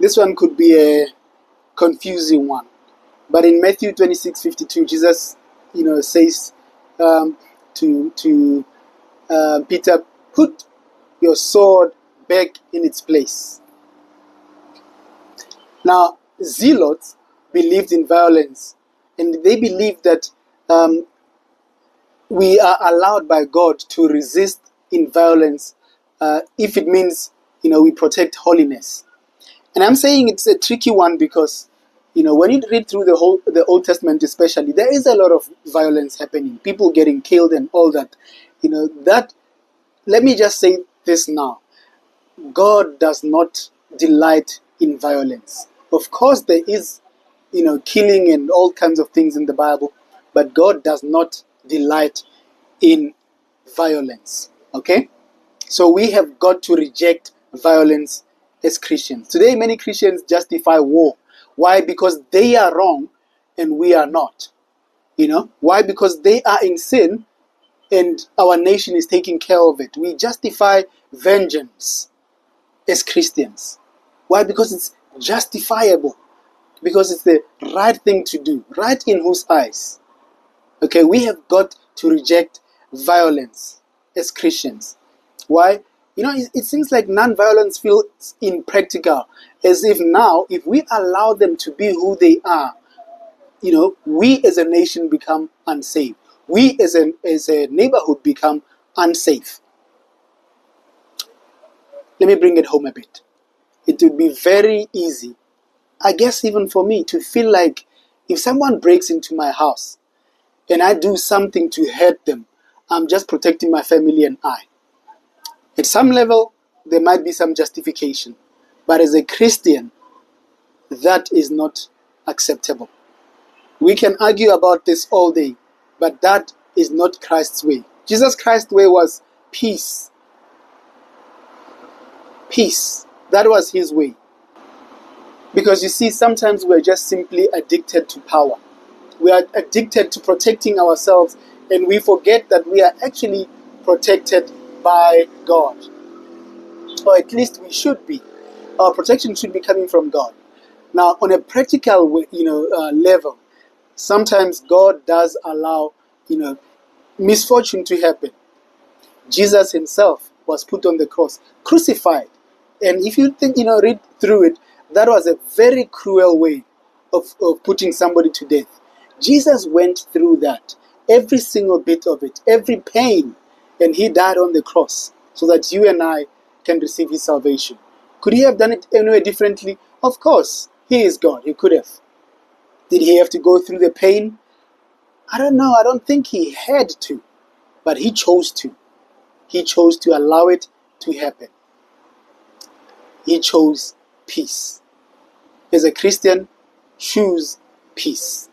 This one could be a confusing one. But in Matthew 26:52, Jesus, says to Peter, put your sword back in its place. Now, zealots believed in violence, and they believed that we are allowed by God to resist in violence if it means, we protect holiness. And I'm saying it's a tricky one because, when you read through the Old Testament especially, there is a lot of violence happening, people getting killed and all that. Let me just say this now. God does not delight in violence. Of course, there is, killing and all kinds of things in the Bible, but God does not delight in violence. Okay? So we have got to reject violence as Christians. Today, many Christians justify war. Why? Because they are wrong and we are not. Why? Because they are in sin and our nation is taking care of it. We justify vengeance as Christians. Why? Because it's justifiable. Because it's the right thing to do. Right in whose eyes? Okay, we have got to reject violence as Christians. Why? It seems like non-violence feels impractical. As if now, if we allow them to be who they are, we as a nation become unsafe. We as a neighborhood become unsafe. Let me bring it home a bit. It would be very easy, I guess even for me, to feel like if someone breaks into my house and I do something to hurt them, I'm just protecting my family and I. At some level, there might be some justification. But as a Christian, that is not acceptable. We can argue about this all day, but that is not Christ's way. Jesus Christ's way was peace. Peace. That was his way. Because you see, sometimes we're just simply addicted to power. We are addicted to protecting ourselves, and we forget that we are actually protected by God. Or at least we should be. Our protection should be coming from God. Now, on a practical level, sometimes God does allow, misfortune to happen. Jesus himself was put on the cross, crucified. And if you think, read through it, that was a very cruel way of putting somebody to death. Jesus went through that, every single bit of it, every pain, and he died on the cross so that you and I can receive his salvation. Could he have done it anyway differently? Of course, he is God. He could have. Did he have to go through the pain? I don't know. I don't think he had to, but he chose to. He chose to allow it to happen. He chose peace. As a Christian, choose peace.